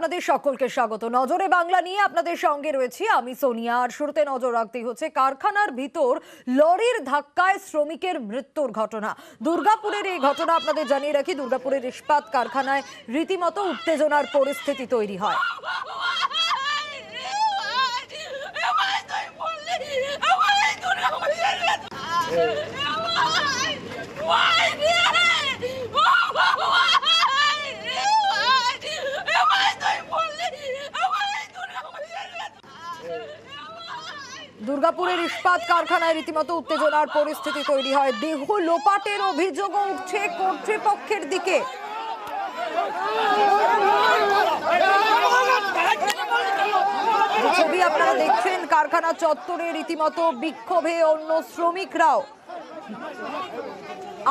আপনাদের সকলকে স্বাগত। নজরে বাংলা নিয়ে আপনাদের সঙ্গে রয়েছি আমি সোনিয়া। আর শুরুতে নজর রাখতেই হচ্ছে কারখানার ভিতর লরির ধাক্কায় শ্রমিকের মৃত্যুর ঘটনা। দুর্গাপুরের এই ঘটনা আপনাদের জানিয়ে রাখি, দুর্গাপুরের ইস্পাত কারখানায় রীতিমতো উত্তেজনার পরিস্থিতি তৈরি হয়। দুর্গাপুরের ইস্পাত কারখানায় রীতিমতো উত্তেজনার পরিস্থিতি তৈরি হয়। দেহ লোপাটের অভিযোগও উঠছে কর্তৃপক্ষের দিকে। ছবি আপনারা দেখছেন, কারখানা চত্বরে রীতিমতো বিক্ষোভে অন্য শ্রমিকরাও।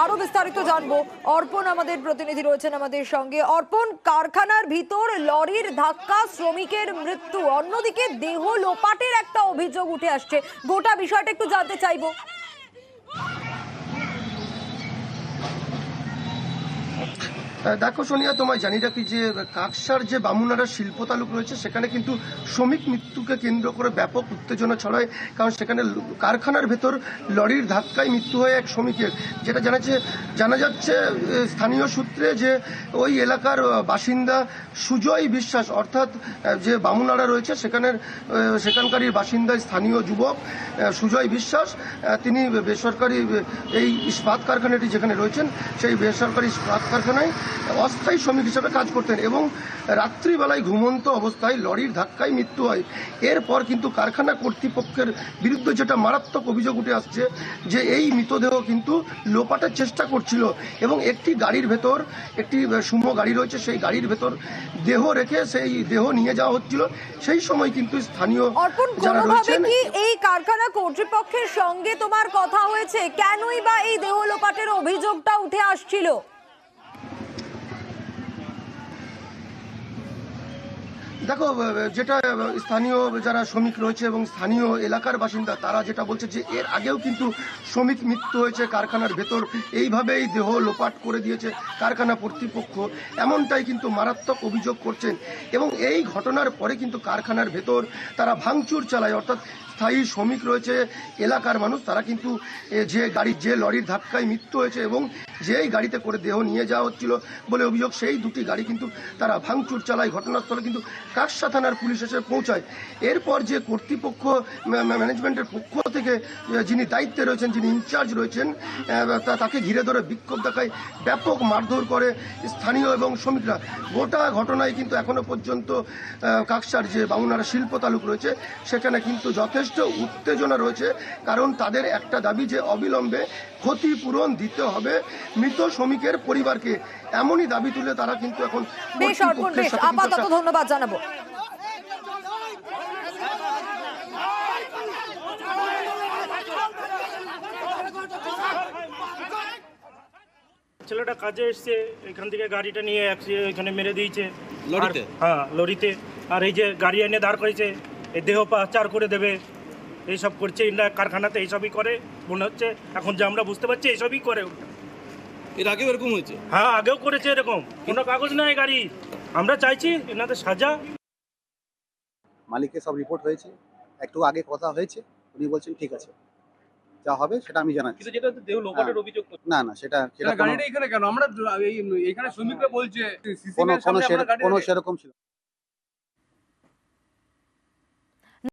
আরো বিস্তারিত জানবো, অর্পণ আমাদের প্রতিনিধি রয়েছেন আমাদের সঙ্গে। অর্পণ, কারখানার ভিতর লরির ধাক্কা শ্রমিকের মৃত্যু, অন্যদিকে দেহ লোপাটের একটা অভিযোগ উঠে আসছে, গোটা বিষয়টা একটু জানতে চাইবো। দেখো সোনিয়া, তোমায় জানি রাখি যে কাকসার যে বামুনারা শিল্প তালুক রয়েছে সেখানে কিন্তু শ্রমিক মৃত্যুকে কেন্দ্র করে ব্যাপক উত্তেজনা ছড়ায়। কারণ সেখানে কারখানার ভেতর লরির ধাক্কায় মৃত্যু হয় এক শ্রমিকের। যেটা জানা যাচ্ছে স্থানীয় সূত্রে যে ওই এলাকার বাসিন্দা সুজয় বিশ্বাস, অর্থাৎ যে বামুনারা রয়েছে সেখানকারই বাসিন্দা স্থানীয় যুবক সুজয় বিশ্বাস, তিনি বেসরকারি এই ইস্পাত কারখানাটি যেখানে রয়েছেন সেই বেসরকারি ইস্পাত কারখানায় অস্থায়ী শ্রমিক হিসেবে কাজ করতেন এবং রাত্রিবেলায় ঘুমন্ত অবস্থায় লরির ধাক্কায় মৃত্যু হয়। এরপর কিন্তু কারখানা কর্তৃপক্ষের বিরুদ্ধে যেটা মারাত্মক অভিযোগ উঠে আসছে যে এই মৃতদেহ কিন্তু লোপাটের চেষ্টা করছিল এবং একটি গাড়ির ভেতর, একটি সুমো গাড়ি রয়েছে, সেই গাড়ির ভেতর দেহ রেখে সেই দেহ নিয়ে যাওয়া হচ্ছিল। সেই সময় কিন্তু স্থানীয় যারা রয়েছেন, এই কারখানা কর্তৃপক্ষের সঙ্গে তোমার কথা হয়েছে, কেনই বা এই দেহ লোপাটের অভিযোগটা উঠে আসছিল? দেখো, যেটা স্থানীয় যারা শ্রমিক রয়েছে এবং স্থানীয় এলাকার বাসিন্দা তারা যেটা বলছে যে এর আগেও কিন্তু শ্রমিক মৃত্যু হয়েছে কারখানার ভেতর, এইভাবেই দেহ লোপাট করে দিয়েছে কারখানা কর্তৃপক্ষ, এমনটাই কিন্তু মারাত্মক অভিযোগ করছেন। এবং এই ঘটনার পরে কিন্তু কারখানার ভেতর তারা ভাঙচুর চালায়, অর্থাৎ স্থায়ী শ্রমিক রয়েছে, এলাকার মানুষ, তারা কিন্তু যে লরির ধাক্কায় মৃত্যু হয়েছে এবং যেই গাড়িতে করে দেহ নিয়ে যাওয়া হচ্ছিল বলে অভিযোগ, সেই দুটি গাড়ি কিন্তু তারা ভাঙচুর চালায়। ঘটনাস্থলে কিন্তু কাকসা থানার পুলিশ এসে পৌঁছায়। এরপর যে কর্তৃপক্ষ ম্যানেজমেন্টের পক্ষ থেকে যিনি দায়িত্বে রয়েছেন, যিনি ইনচার্জ রয়েছেন, তাকে ঘিরে ধরে বিক্ষোভ দেখায়, ব্যাপক মারধর করে স্থানীয় এবং শ্রমিকরা। গোটা ঘটনায় কিন্তু এখনো পর্যন্ত কাকসার যে বামুনারা শিল্প তালুক রয়েছে সেখানে কিন্তু যথেষ্ট উত্তেজনা রয়েছে। কারণ তাদের একটা দাবি যে অবিলম্বে ক্ষতিপূরণ দিতে হবে মৃত শ্রমিকের পরিবারকে, এমনই দাবি তুলে তারা কিন্তু এখন। বেশ অর্পণ, বেশ, আপাতত ধন্যবাদ জানাবো। ছেলেটা কাজে এসছে, এখান থেকে গাড়িটা নিয়ে এখানে মেরে দিয়েছে লরিতে। হ্যাঁ, লরিতে। আর এই যে গাড়ি এনে দাঁড় করেছে, এই দেহ পাচার করে দেবে এইসব করছে। ইন্ডিয়া কারখানাতে এইসবই করে মনে হচ্ছে, এখন যে আমরা বুঝতে পারছি এইসবই করে। এর আগেও এরকম হয়েছে? হ্যাঁ, আগেও করেছে এরকম, কোনো কাগজ নাই গাড়ি। আমরা চাইছি এনাদের সাজা। মালিকের সব রিপোর্ট হয়েছে, একটু আগে কথা হয়েছে, উনি বলছেন ঠিক আছে, যা হবে সেটা আমি জানাচ্ছি। কিন্তু যেটা দেহ লোপাটের অভিযোগ, না না, সেটা গাড়িটা এখানে কেন? আমরা এখানে শ্রমিকরা বলছে কোনো সেরকম ছিল।